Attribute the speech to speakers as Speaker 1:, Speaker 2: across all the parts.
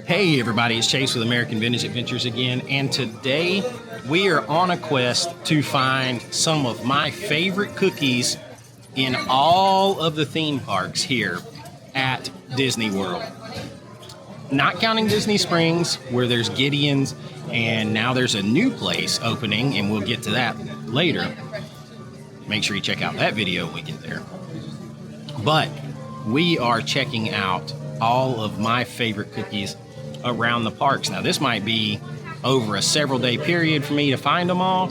Speaker 1: Hey everybody, it's Chase with American Vintage Adventures again, and today we are on a quest to find some of my favorite cookies in all of the theme parks here at Disney World. Not counting Disney Springs, where there's Gideon's, and now there's a new place opening, and we'll get to that later. Make sure you check out that video when we get there. But we are checking out all of my favorite cookies around the parks. Now this might be over a several day period for me to find them all,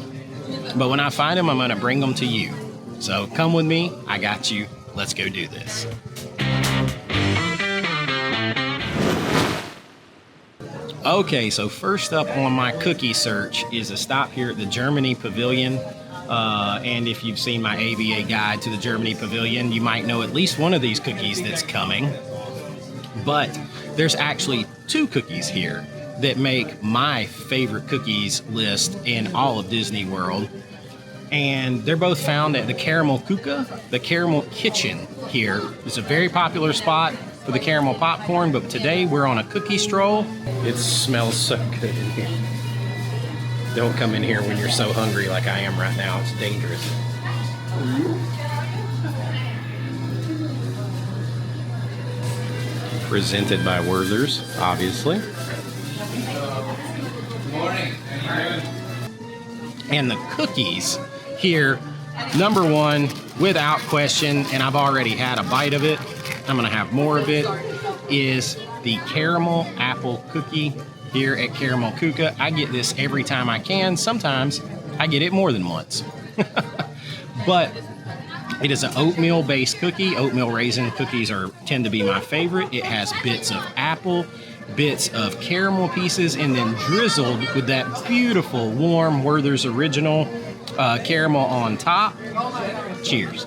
Speaker 1: but when I find them, I'm going to bring them to you. So come with me, I got you. Let's go do this. Okay, so first up on my cookie search is a stop here at the Germany Pavilion. And if you've seen my AVA guide to the Germany Pavilion, you might know at least one of these cookies that's coming. But there's actually two cookies here that make my favorite cookies list in all of Disney World. And they're both found at the Caramel Kuka, the Caramel Kitchen here. It's a very popular spot for the caramel popcorn, but today we're on a cookie stroll. It smells so good in here. Don't come in here when you're so hungry like I am right now. It's dangerous. Presented by Werther's, obviously. Good morning. And the cookies here, number one, without question, and I've already had a bite of it, I'm gonna have more of it, is the caramel apple cookie here at Caramel Kuka. I get this every time I can. Sometimes I get it more than once. But it is an oatmeal based cookie. Oatmeal raisin cookies tend to be my favorite. It has bits of apple, bits of caramel pieces, and then drizzled with that beautiful warm Werther's Original caramel on top. Cheers.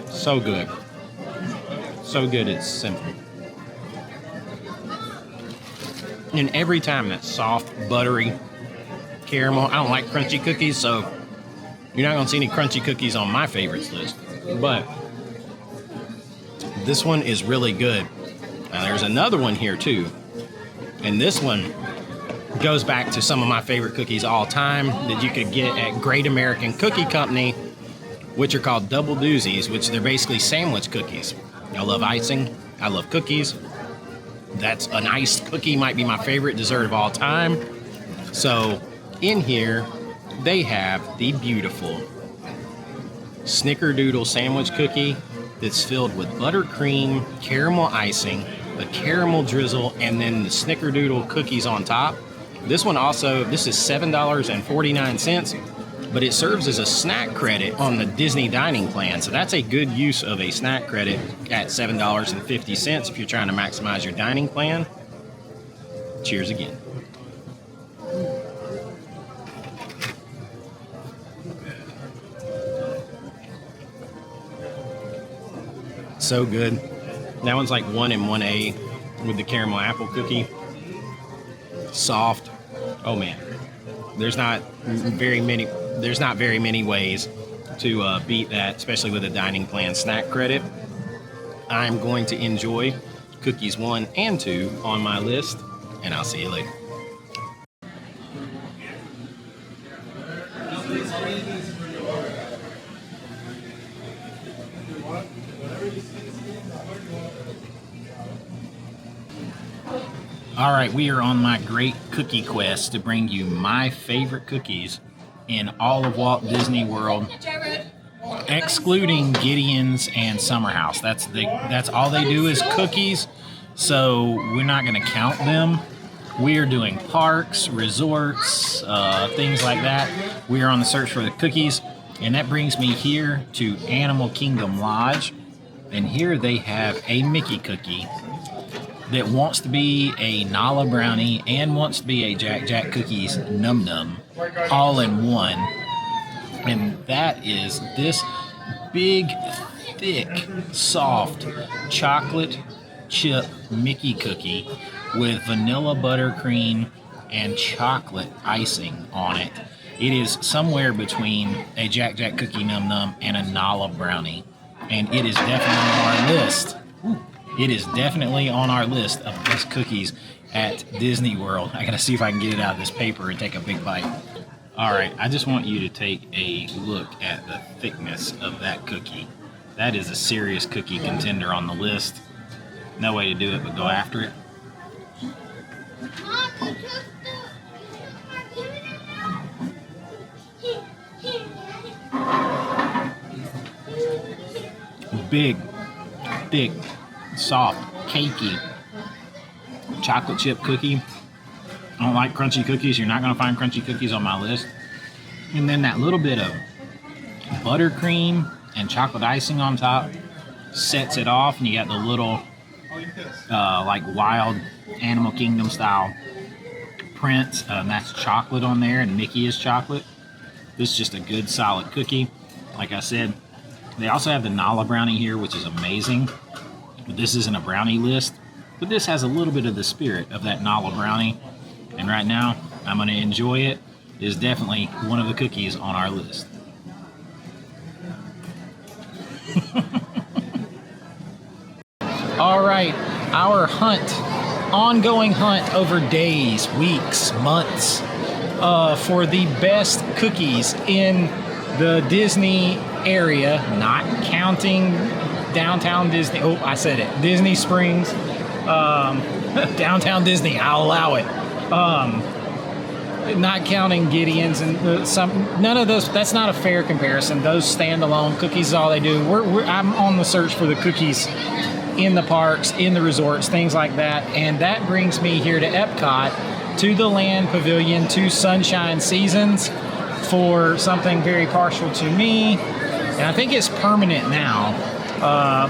Speaker 1: So good. So good, it's simple. And every time that soft, buttery caramel, I don't like crunchy cookies, so you're not gonna see any crunchy cookies on my favorites list. But this one is really good. Now there's another one here too. And this one goes back to some of my favorite cookies all time that you could get at Great American Cookie Company, which are called Double Doozies, which they're basically sandwich cookies. I love icing, I love cookies. That's an iced cookie, might be my favorite dessert of all time. So in here, they have the beautiful Snickerdoodle sandwich cookie that's filled with buttercream, caramel icing, the caramel drizzle, and then the Snickerdoodle cookies on top. This one also, this is $7.49. But it serves as a snack credit on the Disney dining plan. So that's a good use of a snack credit at $7.50 if you're trying to maximize your dining plan. Cheers again. So good. That one's like 1 and 1A with the caramel apple cookie. Soft. Oh man. There's not very many ways to beat that, especially with a dining plan snack credit. I'm going to enjoy cookies 1 and 2 on my list, and I'll see you later. All right, we are on my great cookie quest to bring you my favorite cookies in all of Walt Disney World, excluding Gideon's and Summer House. That's all they do is cookies, so we're not going to count them. We are doing parks, resorts, things like that. We are on the search for the cookies, and that brings me here to Animal Kingdom Lodge, and here they have a Mickey cookie that wants to be a Nala brownie and wants to be a Jack Jack Cookies Num Num all in one. And that is this big, thick, soft chocolate chip Mickey cookie with vanilla buttercream and chocolate icing on it. It is somewhere between a Jack Jack Cookie Num Num and a Nala Brownie. And it is definitely on our list. It is definitely on our list of best cookies at Disney World. I gotta see if I can get it out of this paper and take a big bite. All right, I just want you to take a look at the thickness of that cookie. That is a serious cookie contender on the list. No way to do it but go after it. Big, thick, soft, cakey chocolate chip cookie. I don't like crunchy cookies. You're not going to find crunchy cookies on my list. And then that little bit of buttercream and chocolate icing on top sets it off. And you got the little like wild Animal Kingdom style prints. That's chocolate on there, and Mickey is chocolate. This is just a good solid cookie. Like I said, they also have the Nala brownie here, which is amazing. But this isn't a brownie list, but this has a little bit of the spirit of that Nala brownie. And right now, I'm going to enjoy it. It is definitely one of the cookies on our list. All right, our hunt, ongoing hunt over days, weeks, months, for the best cookies in the Disney area, not counting downtown Disney. Oh, I said it. Disney Springs, downtown Disney. I'll allow it. Not counting Gideon's and none of those. That's not a fair comparison. Those standalone cookies is all they do. I'm on the search for the cookies in the parks, in the resorts, things like that. And that brings me here to Epcot, to the Land Pavilion, to Sunshine Seasons, for something very partial to me. And I think it's permanent now,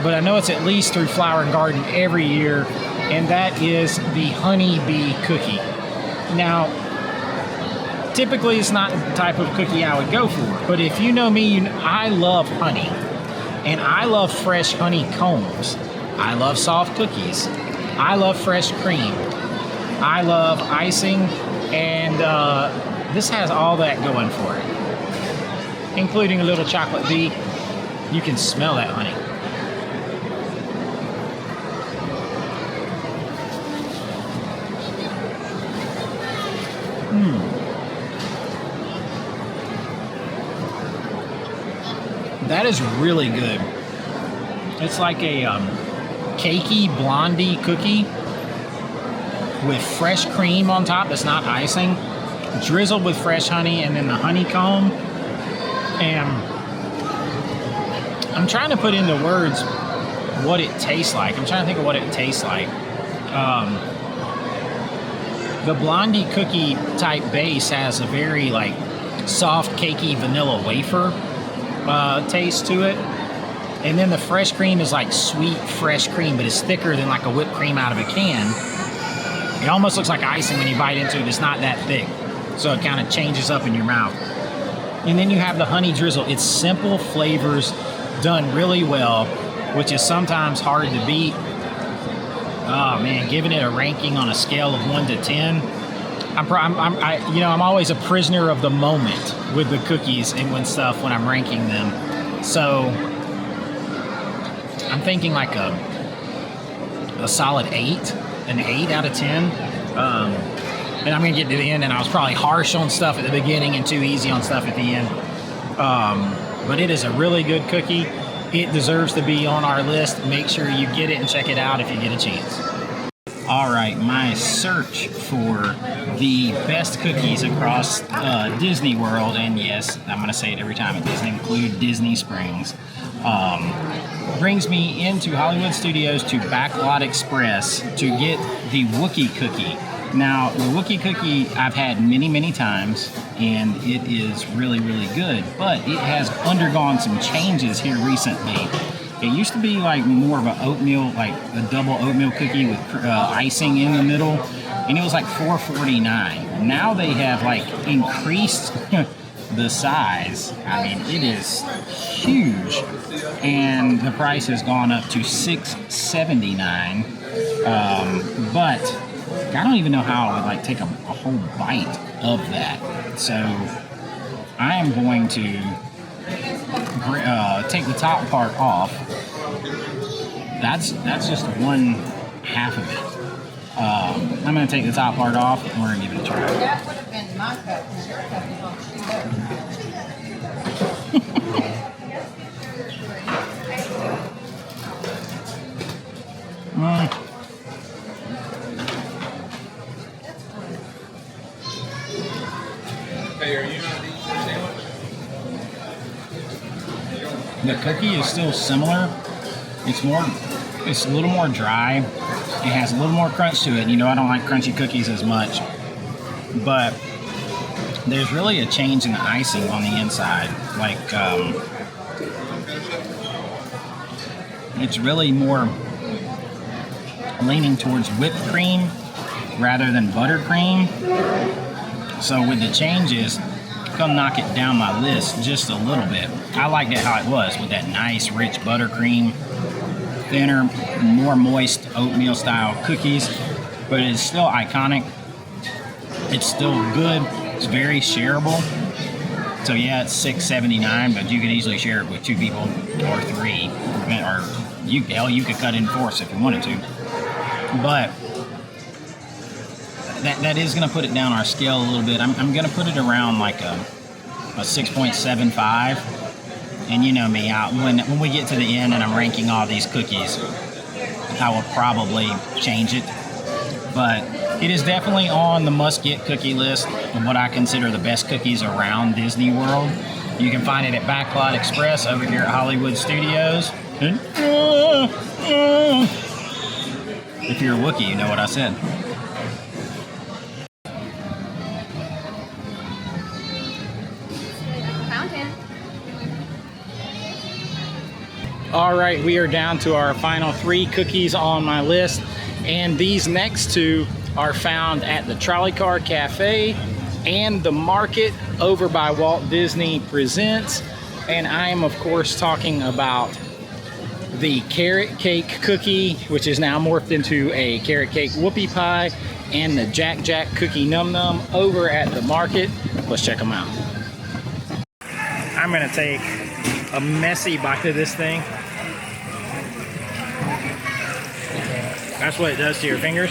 Speaker 1: but I know it's at least through Flower and Garden every year, and that is the Honey Bee cookie. Now, typically it's not the type of cookie I would go for, but if you know me, I love honey, and I love fresh honeycombs. I love soft cookies. I love fresh cream. I love icing, and this has all that going for it, including a little chocolate bee. You can smell that honey. That is really good. It's like a cakey blondie cookie with fresh cream on top that's not icing, drizzled with fresh honey, and then the honeycomb. And I'm trying to put into words what it tastes like. I'm trying to think of what it tastes like. The blondie cookie type base has a very like soft, cakey vanilla wafer taste to it. And then the fresh cream is like sweet, fresh cream, but it's thicker than like a whipped cream out of a can. It almost looks like icing when you bite into it. It's not that thick, so it kind of changes up in your mouth. And then you have the honey drizzle. It's simple flavors done really well, which is sometimes hard to beat. Oh man, giving it a ranking on a scale of 1 to 10, I'm always a prisoner of the moment with the cookies and when I'm ranking them. So I'm thinking like a solid 8, an 8 out of 10. And I'm gonna get to the end, and I was probably harsh on stuff at the beginning and too easy on stuff at the end. But it is a really good cookie. It deserves to be on our list. Make sure you get it and check it out if you get a chance. All right, my search for the best cookies across Disney World, and yes, I'm going to say it every time, it doesn't include Disney Springs, brings me into Hollywood Studios to Backlot Express to get the Wookiee cookie. Now, the Wookiee cookie I've had many, many times, and it is really, really good, but it has undergone some changes here recently. It used to be like more of an oatmeal, like a double oatmeal cookie with icing in the middle, and it was like $4.49. Now they have like increased the size. I mean, it is huge, and the price has gone up to $6.79. But I don't even know how I would like take a whole bite of that. So I am going to take the top part off. That's just one half of it. I'm going to take the top part off and we're going to give it a try.
Speaker 2: That would have been my cup, because your cup is on
Speaker 3: Hey, are you not eating your sandwich?
Speaker 1: The cookie is still similar. It's a little more dry. It has a little more crunch to it. You know, I don't like crunchy cookies as much, but there's really a change in the icing on the inside. Like, it's really more leaning towards whipped cream rather than buttercream. So with the changes, gonna knock it down my list just a little bit. I liked it how it was with that nice rich buttercream, thinner, more moist oatmeal style cookies, but it's still iconic. It's still good. It's very shareable. So yeah, it's $6.79, but you could easily share it with 2 people or 3, or you could cut it in 4 if you wanted to. But that is going to put it down our scale a little bit. I'm going to put it around like a 6.75. And you know me, when we get to the end and I'm ranking all these cookies, I will probably change it. But it is definitely on the must-get cookie list of what I consider the best cookies around Disney World. You can find it at Backlot Express over here at Hollywood Studios. And, if you're a Wookiee, you know what I said. All right, we are down to our final 3 cookies on my list, and these next 2 are found at the Trolley Car Cafe and the Market over by Walt Disney Presents. And I am, of course, talking about the carrot cake cookie, which is now morphed into a carrot cake whoopie pie, and the Jack Jack cookie num num over at the Market. Let's check them out. I'm gonna take a messy bite of this thing. That's what it does to your fingers.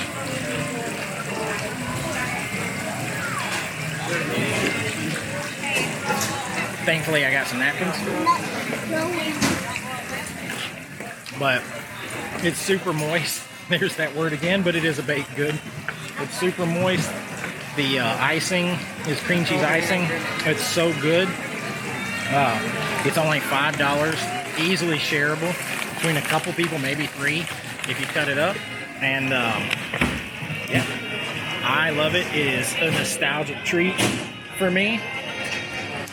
Speaker 1: Thankfully, I got some napkins. But it's super moist. There's that word again, but it is a baked good. It's super moist. The icing is cream cheese icing. It's so good. It's only $5, easily shareable between a couple people, maybe 3 if you cut it up. And yeah, I love it. It is a nostalgic treat for me.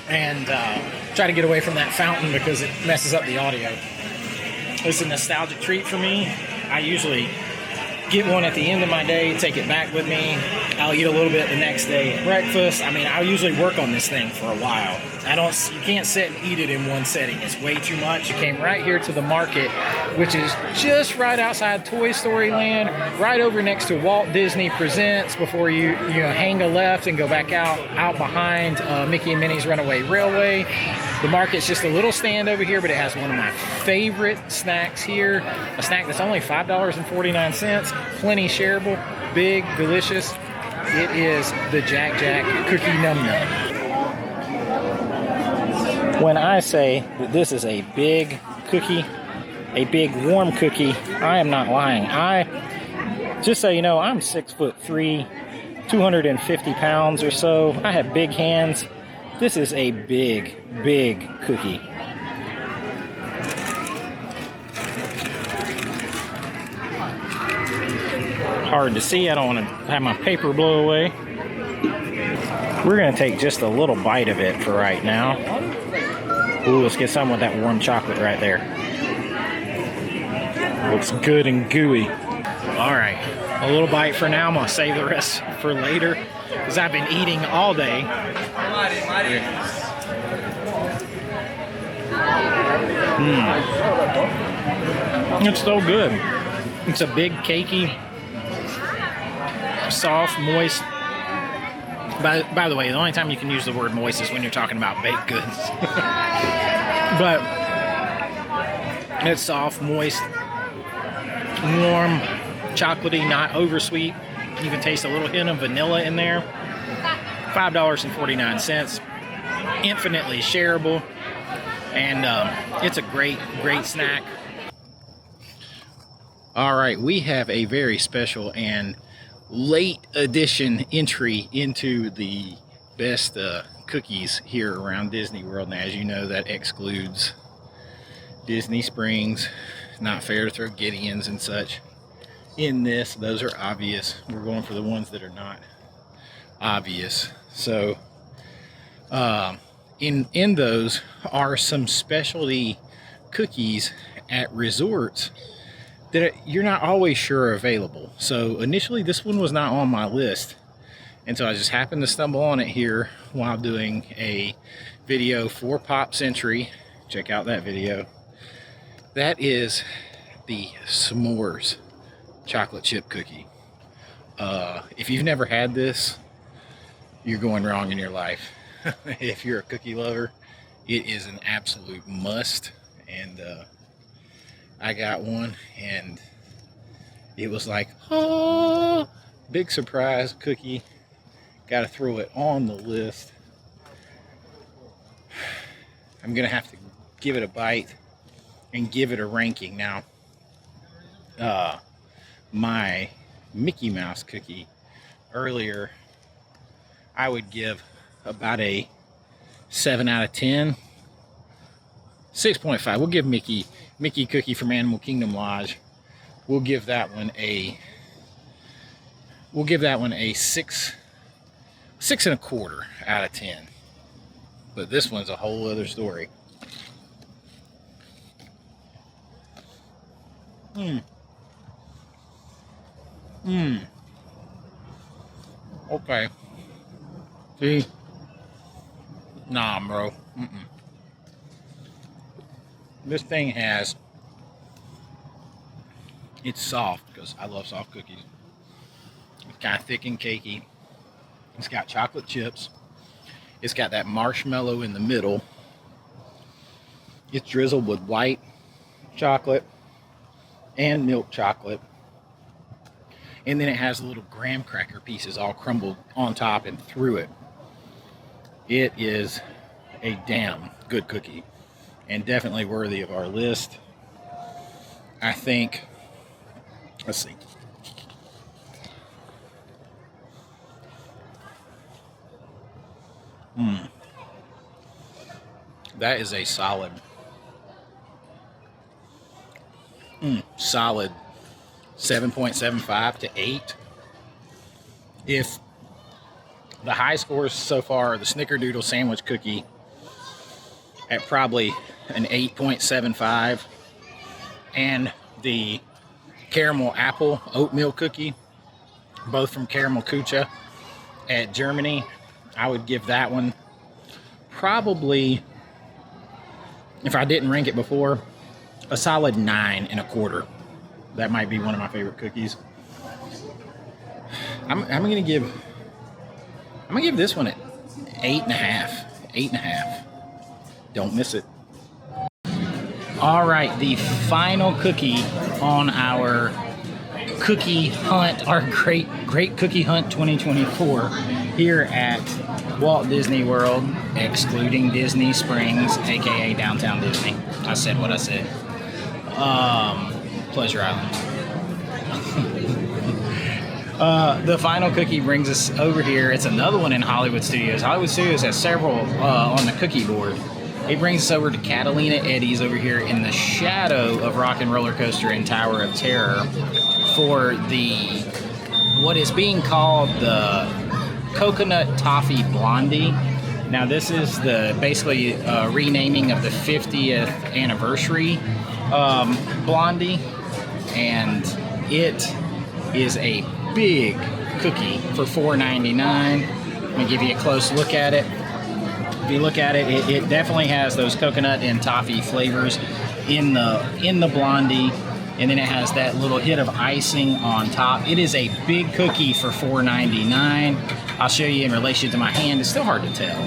Speaker 1: And try to get away from that fountain because it messes up the audio. It's a nostalgic treat for me. I usually get one at the end of my day, take it back with me. I'll eat a little bit the next day at breakfast. I mean, I'll usually work on this thing for a while. You can't sit and eat it in one setting. It's way too much. You came right here to the Market, which is just right outside Toy Story Land, right over next to Walt Disney Presents before you hang a left and go back out behind Mickey and Minnie's Runaway Railway. The Market's just a little stand over here, but it has one of my favorite snacks here. A snack that's only $5.49, plenty shareable, big, delicious. It is the Jack Jack Cookie Num Num. When I say that this is a big cookie, a big warm cookie, I am not lying. Just so you know, I'm 6'3", 250 pounds or so. I have big hands. This is a big, big cookie. Hard to see. I don't want to have my paper blow away. We're going to take just a little bite of it for right now. Ooh, let's get some with that warm chocolate right there. Looks good and gooey. All right, a little bite for now. I'm going to save the rest for later because I've been eating all day. It's so good. It's a big, cakey, soft, moist, By the way, the only time you can use the word moist is when you're talking about baked goods. But it's soft, moist, warm, chocolatey, not oversweet. You can taste a little hint of vanilla in there. $5.49. Infinitely shareable. And it's a great snack. All right, we have a very special and late edition entry into the best cookies here around Disney World. And as you know, that excludes Disney Springs. It's not fair to throw Gideon's and such in this. Those are obvious. We're going for the ones that are not obvious. So in those are some specialty cookies at resorts that you're not always sure are available. So initially this one was not on my list, and so I just happened to stumble on it here while doing a video for Pop Century. Check out that video. That is the s'mores chocolate chip cookie. If you've never had this, you're going wrong in your life. If you're a cookie lover, it is an absolute must. And I got one, and it was like, oh, big surprise cookie. Got to throw it on the list. I'm gonna have to give it a bite and give it a ranking. Now, my Mickey Mouse cookie earlier, I would give about a 7 out of 10. 6.5. We'll give Mickey cookie from Animal Kingdom Lodge. We'll give that one a 6.25 out of 10. But this one's a whole other story. Okay. See? Nah, bro. This thing has, it's soft because I love soft cookies. It's kind of thick and cakey. It's got chocolate chips. It's got that marshmallow in the middle. It's drizzled with white chocolate and milk chocolate. And then it has little graham cracker pieces all crumbled on top and through it. It is a damn good cookie, and definitely worthy of our list. I think, let's see. That is a solid, solid 7.75 to 8. If the high scores so far are the Snickerdoodle sandwich cookie at probably an 8.75, and the caramel apple oatmeal cookie, both from Caramel Kucha at Germany, I would give that one probably, if I didn't rank it before, a solid 9.25. That might be one of my favorite cookies. I'm gonna give this one at 8.5. 8.5. Don't miss it. All right, the final cookie on our cookie hunt, our great cookie hunt 2024 here at Walt Disney World, excluding Disney Springs, aka Downtown Disney. I said what I said. Pleasure Island. The final cookie brings us over here. It's another one in Hollywood Studios. Hollywood Studios has several on the cookie board. It brings us over to Catalina Eddie's over here in the shadow of Rock and Roller Coaster and Tower of Terror for the, what is being called the Coconut Toffee Blondie. Now this is the basically renaming of the 50th anniversary Blondie, and it is a big cookie for $4.99. Let me give you a close look at it. If you look at it, it definitely has those coconut and toffee flavors in the Blondie, and then it has that little hit of icing on top. It is a big cookie for $4.99. I'll show you in relation to my hand. It's still hard to tell.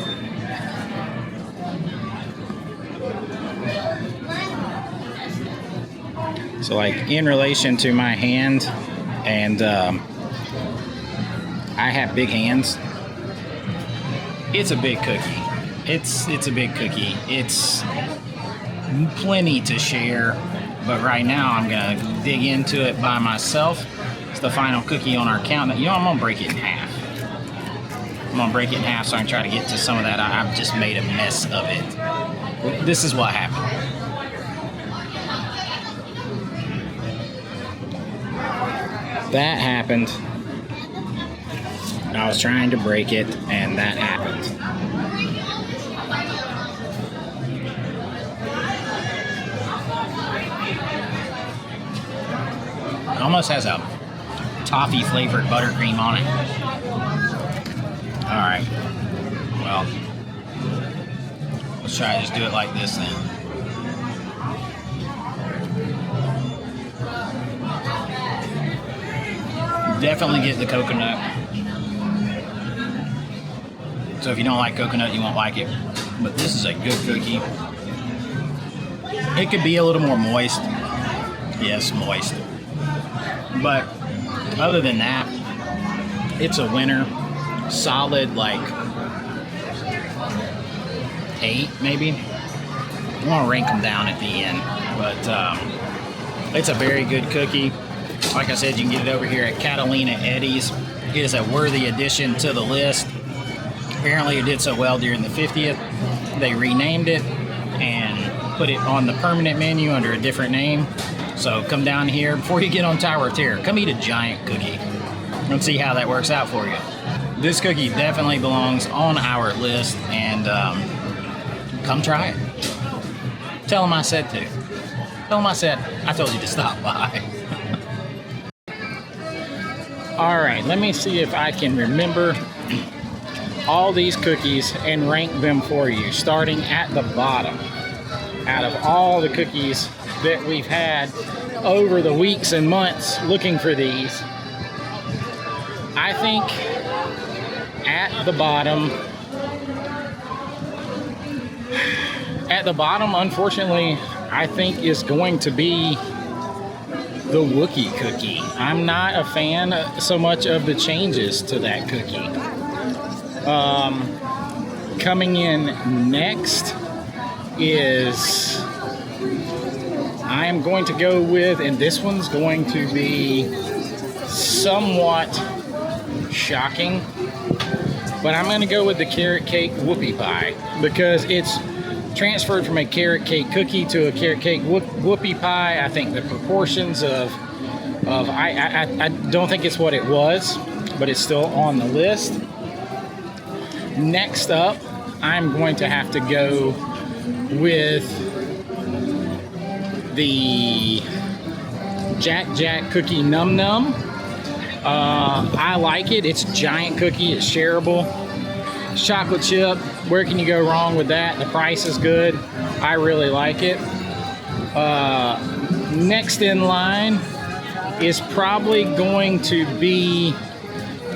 Speaker 1: So like in relation to my hand, and I have big hands. It's a big cookie. It's a big cookie. It's plenty to share, but right now I'm gonna dig into it by myself. It's the final cookie on our count. You know, I'm gonna break it in half. I'm gonna break it in half so I can try to get to some of that. I've just made a mess of it. This is what happened. That happened. I was trying to break it, and that happened. It almost has a toffee flavored buttercream on it. Alright. Well, let's try to just do it like this then. Definitely get the coconut. So if you don't like coconut, you won't like it. But this is a good cookie. It could be a little more moist. Yes, moist. But other than that, it's a winner. Solid, like 8 maybe. I'm gonna rank them down at the end, but it's a very good cookie. Like I said, you can get it over here at Catalina Eddie's. It is a worthy addition to the list. Apparently it did so well during the 50th, they renamed it and put it on the permanent menu under a different name. So come down here before you get on Tower of Terror. Come eat a giant cookie and see how that works out for you. This cookie definitely belongs on our list, and come try it. Tell them I said to. Tell them I said I told you to stop by. All right, let me see if I can remember all these cookies and rank them for you, starting at the bottom. Out of all the cookies that we've had over the weeks and months looking for these, I think at the bottom, unfortunately, I think is going to be the Wookiee cookie. I'm not a fan so much of the changes to that cookie. Coming in next is, I am going to go with, and this one's going to be somewhat shocking, but I'm going to go with the carrot cake whoopie pie because it's transferred from a carrot cake cookie to a carrot cake whoopie pie. I think the proportions of I don't think it's what it was, but it's still on the list. Next up, I'm going to have to go with the Jack Cookie Num Num. I like it. It's a giant cookie. It's shareable. It's chocolate chip. Where can you go wrong with that? The price is good. I really like it. Next in line is probably going to be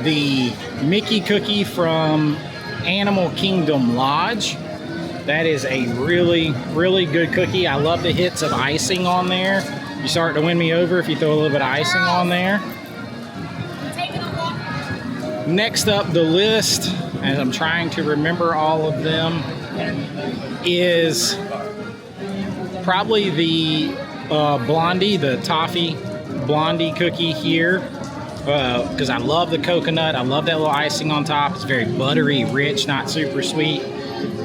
Speaker 1: the Mickey cookie from Animal Kingdom Lodge. That is a really, really good cookie. I love the hits of icing on there. You start to win me over if you throw a little bit of icing on there. Next up the list, as I'm trying to remember all of them, is probably the Blondie, the toffee Blondie cookie here. Because I love the coconut. I love that little icing on top. It's very buttery, rich, not super sweet.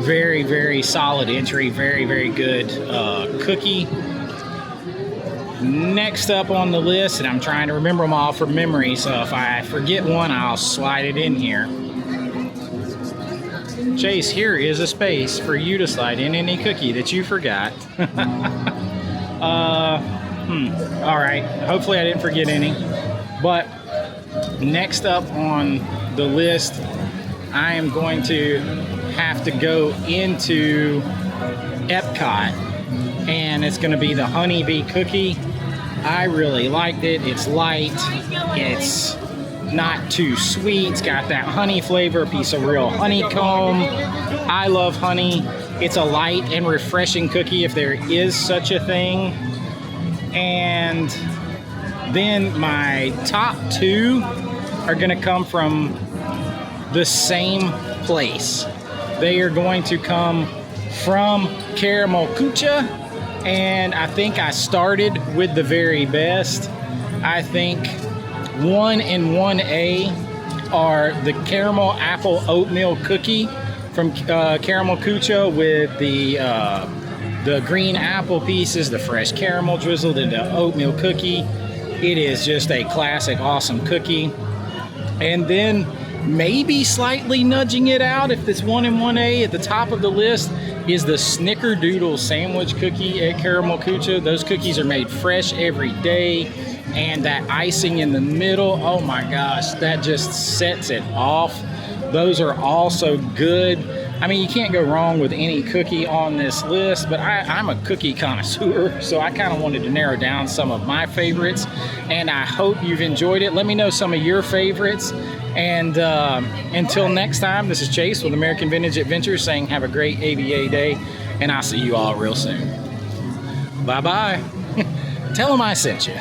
Speaker 1: Very, very solid entry. Very, very good cookie. Next up on the list, and I'm trying to remember them all from memory, so if I forget one, I'll slide it in here. Chase, here is a space for you to slide in any cookie that you forgot. All right. Hopefully I didn't forget any. But next up on the list, I am going to have to go into Epcot, and it's going to be the honeybee cookie. I really liked it. It's light. It's not too sweet. It's got that honey flavor, a piece of real honeycomb. I love honey. It's a light and refreshing cookie if there is such a thing. And then my top two are gonna come from the same place. They are going to come from Caramel Kucha, and I think I started with the very best. I think 1 and 1A are the caramel apple oatmeal cookie from Caramel Kucha with the green apple pieces, the fresh caramel drizzled into oatmeal cookie. It is just a classic, awesome cookie. And then maybe slightly nudging it out, if it's 1 and 1A at the top of the list, is the Snickerdoodle sandwich cookie at Caramel Kucha. Those cookies are made fresh every day, and that icing in the middle, oh my gosh, that just sets it off. Those are also good. I mean, you can't go wrong with any cookie on this list, but I'm a cookie connoisseur, so I kind of wanted to narrow down some of my favorites, and I hope you've enjoyed it. Let me know some of your favorites, and until next time, this is Chase with American Vintage Adventures saying have a great AVA day, and I'll see you all real soon. Bye-bye. Tell them I sent you.